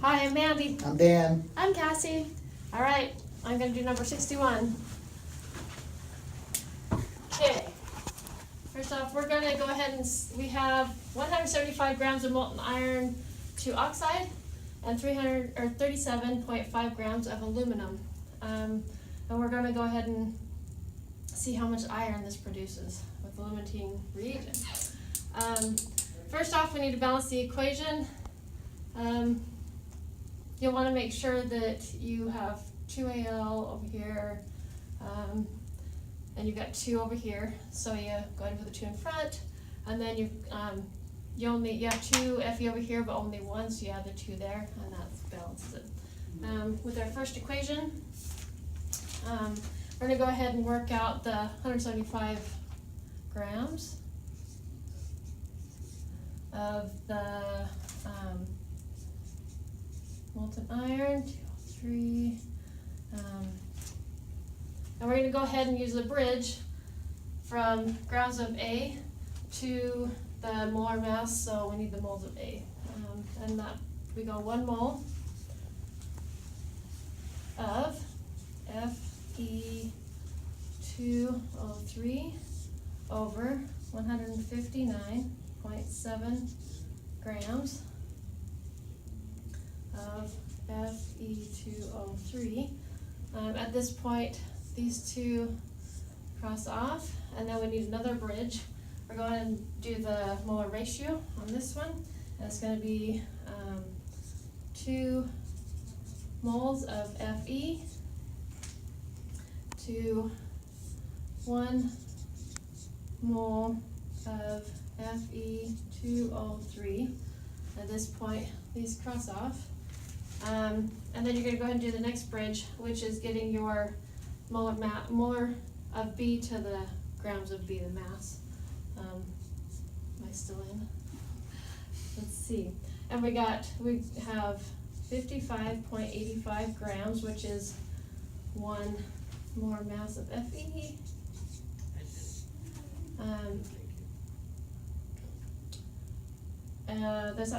Hi, I'm Mandy. I'm Dan. I'm Cassie. All right, I'm going to do number 61. Okay. First off, we're going to go ahead and we have 175 grams of molten iron to oxide and 37.5 grams of aluminum. And we're going to go ahead and see how much iron this produces with the limiting reagent. First off, we need to balance the equation. You'll want to make sure that you have 2Al over here, and you've got 2 over here. So you go ahead and put the 2 in front, and then you have 2 Fe over here, but only 1, so you add the 2 there, and that balances it. With our first equation, we're going to go ahead and work out the 175 grams of the molten iron, 203, and we're going to go ahead and use the bridge from grams of A to the molar mass, so we need the moles of A, and that we go 1 mole of Fe2O3 over 159.7 grams of Fe2O3. At this point, these 2 cross off, and then we need another bridge. We're going to do the molar ratio on this one, and it's going to be 2 moles of Fe to 1 mole of Fe2O3. At this point, these cross off. And then you're going to go ahead and do the next bridge, which is getting your molar of B to the grams of B, the mass. Am I still in? Let's see. And we have 55.85 grams, which is 1 molar mass of Fe. That's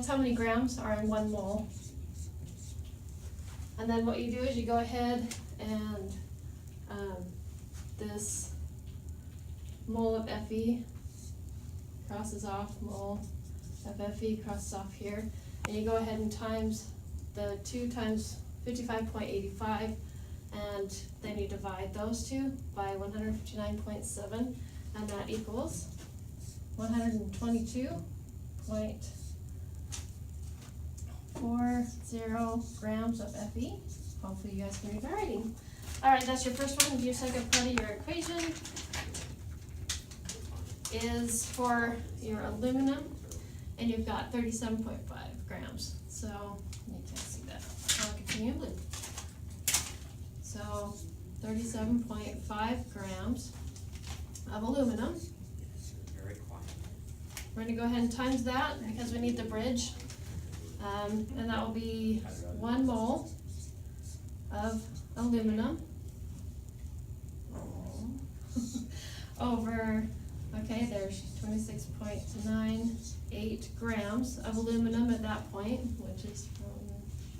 how many grams are in 1 mole. And then what you do is you go ahead and this mole of Fe crosses off, mole of Fe crosses off here, and you go ahead and times the 2 times 55.85, and then you divide those 2 by 159.7, and that equals 122.40 grams of Fe. Hopefully you guys can read my writing. Alright, that's your first one. Your second part of your equation is for your aluminum, and you've got 37.5 grams. So, you can't see that. I'll continue blue. So, 37.5 grams of aluminum. We're going to go ahead and times that because we need the bridge. And that will be 1 mole of aluminum over, okay, there's 26.98 grams of aluminum at that point, which is,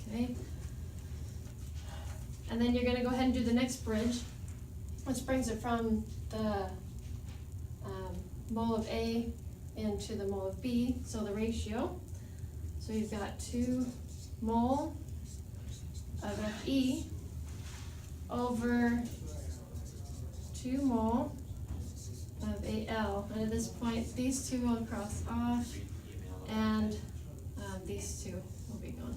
okay. And then you're going to go ahead and do the next bridge, which brings it from the mole of A into the mole of B, so the ratio. So you've got 2 mole of Fe over 2 mole of Al. And at this point, these 2 will cross off, and these 2 will be gone.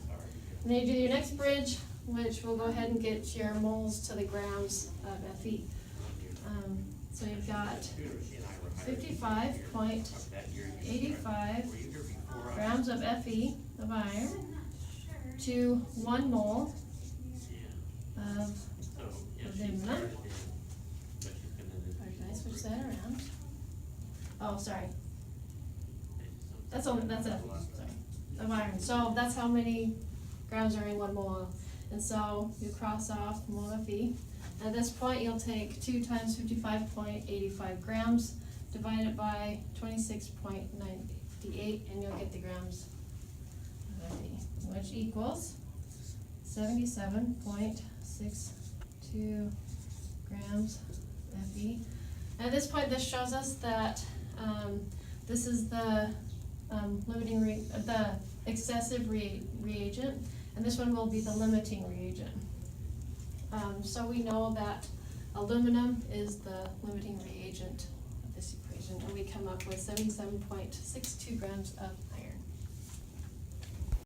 And then you do your next bridge, which will go ahead and get your moles to the grams of Fe. So you've got 55.85 grams of Fe of iron to 1 mole of aluminum. Did I switch that around? Oh, sorry. That's it. Sorry. Of iron. So that's how many grams are in 1 mole. And so you cross off mole of Fe. At this point, you'll take 2 times 55.85 grams, divide it by 26.98, and you'll get the grams of Fe, which equals 77.62 grams Fe. At this point, this shows us that this is the the excessive reagent, and this one will be the limiting reagent. So we know that aluminum is the limiting reagent of this equation, and we come up with 77.62 grams of iron.